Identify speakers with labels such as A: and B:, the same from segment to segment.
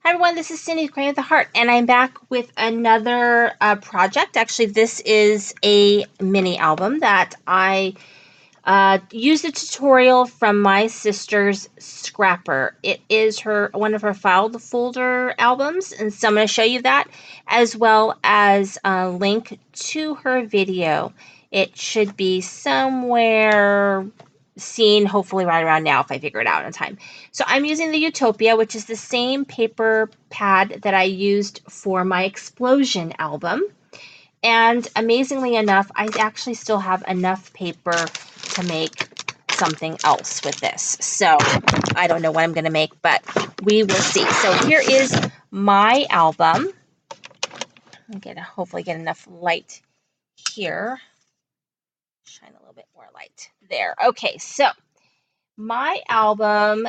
A: Hi everyone, this is Cindy, Crying with the Heart, and I'm back with another project. Actually, this is a mini album that I used a tutorial from my sister's Scrapper. It is one of her file folder albums, and so I'm going to show you that, as well as a link to her video. It should be somewhere seen hopefully right around now if I figure it out in time. So I'm using the Utopia, which is the same paper pad that I used for my Explosion album. And amazingly enough, I actually still have enough paper to make something else with this. So I don't know what I'm going to make, but we will see. So here is my album. I'm going to hopefully get enough light here. Shine a little bit more light there. Okay, so my album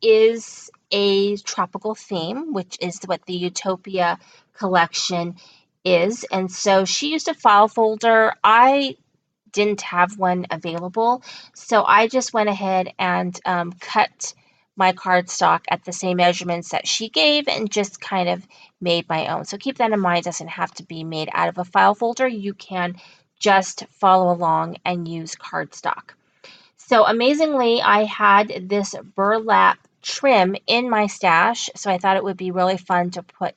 A: is a tropical theme, which is what the Utopia collection is. And so she used a file folder. I didn't have one available, so I just went ahead and cut my cardstock at the same measurements that she gave and just kind of made my own. So keep that in mind. It doesn't have to be made out of a file folder. You can just follow along and use cardstock. So amazingly, I had this burlap trim in my stash, so I thought it would be really fun to put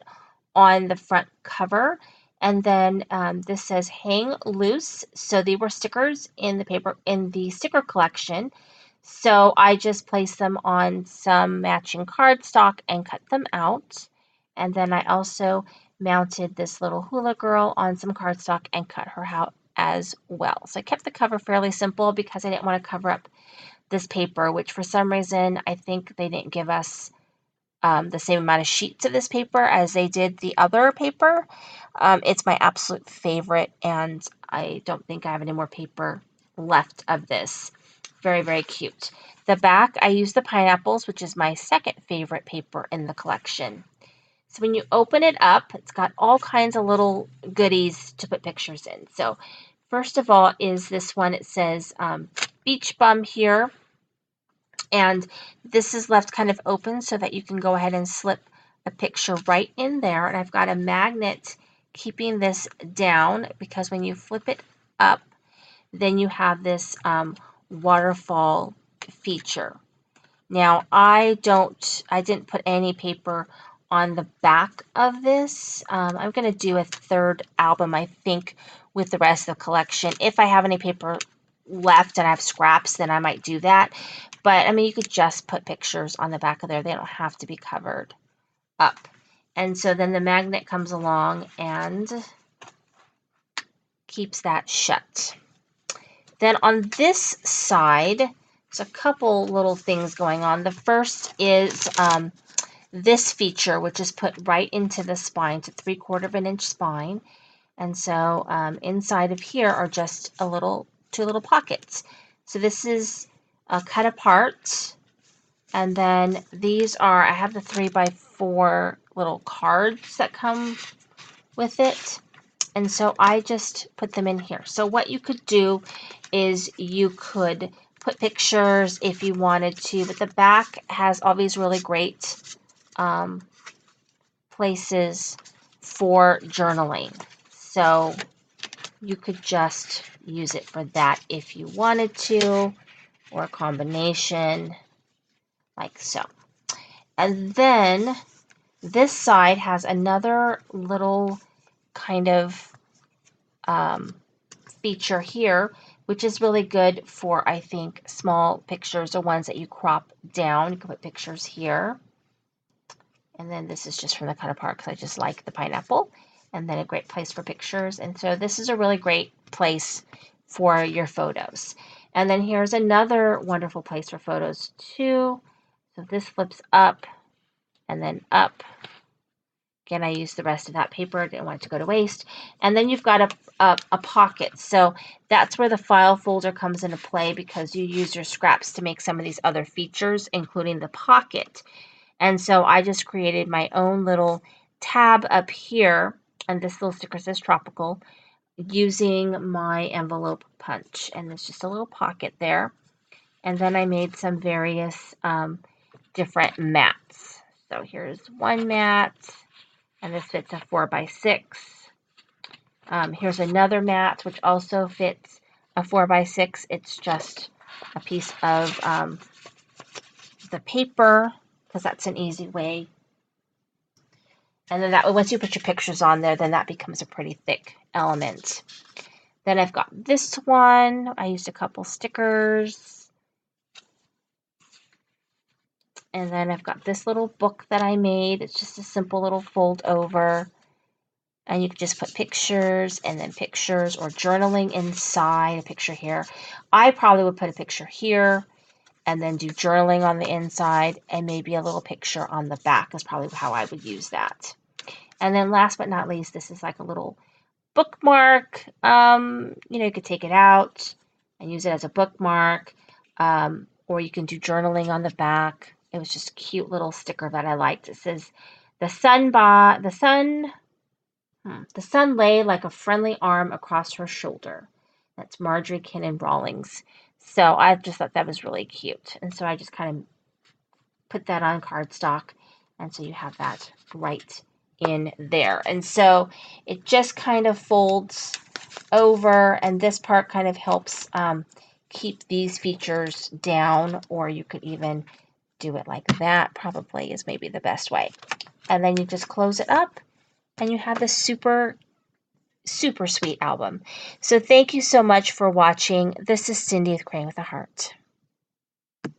A: on the front cover. And then this says hang loose. So they were stickers in the sticker collection. So I just placed them on some matching cardstock and cut them out. And then I also mounted this little hula girl on some cardstock and cut her out as well. So I kept the cover fairly simple because I didn't want to cover up this paper, which for some reason I think they didn't give us the same amount of sheets of this paper as they did the other paper. It's my absolute favorite, and I don't think I have any more paper left of this. Very, very cute. The back, I used the pineapples, which is my second favorite paper in the collection. So when you open it up, it's got all kinds of little goodies to put pictures in. So first of all is this one. It says beach bum here. And this is left kind of open so that you can go ahead and slip a picture right in there. And I've got a magnet keeping this down because when you flip it up, then you have this waterfall feature. Now, I didn't put any paper on the back of this. I'm going to do a third album, I think, with the rest of the collection. If I have any paper left and I have scraps, then I might do that. But, I mean, you could just put pictures on the back of there. They don't have to be covered up. And so then the magnet comes along and keeps that shut. Then on this side, there's a couple little things going on. The first is this feature, which is put right into the spine. It's a 3/4 of an inch spine. And so inside of here are just two little pockets. So this is cut apart. And then these are, I have the 3x4 little cards that come with it. And so I just put them in here. So what you could do is you could put pictures if you wanted to, but the back has all these really great places for journaling. So you could just use it for that if you wanted to, or a combination like so. And then this side has another little kind of feature here, which is really good for, I think, small pictures or ones that you crop down. You can put pictures here. And then this is just from the cut apart because I just like the pineapple. And then a great place for pictures. And so this is a really great place for your photos. And then here's another wonderful place for photos too. So this flips up and then up. Again, I used the rest of that paper. Didn't want it to go to waste. And then you've got a pocket. So that's where the file folder comes into play because you use your scraps to make some of these other features, including the pocket. And so I just created my own little tab up here. And this little sticker says tropical, using my envelope punch. And there's just a little pocket there. And then I made some various different mats. So here's one mat, and this fits a 4x6. Here's another mat, which also fits a 4x6. It's just a piece of the paper, because that's an easy way. And then that, once you put your pictures on there, then that becomes a pretty thick element. Then I've got this one. I used a couple stickers. And then I've got this little book that I made. It's just a simple little fold over. And you can just put pictures and then pictures or journaling inside a picture here. I probably would put a picture here and then do journaling on the inside and maybe a little picture on the back is probably how I would use that. And then last but not least, this is like a little bookmark. You could take it out and use it as a bookmark, or you can do journaling on the back. It was just a cute little sticker that I liked. It says, the sun lay like a friendly arm across her shoulder. That's Marjorie Kinnan Rawlings. So I just thought that was really cute. And so I just kind of put that on cardstock. And so you have that right in there. And so it just kind of folds over, and this part kind of helps keep these features down, or you could even do it like that, probably is maybe the best way. And then you just close it up and you have this super sweet album. So thank you so much for watching. This is Cindy with Crane with a Heart.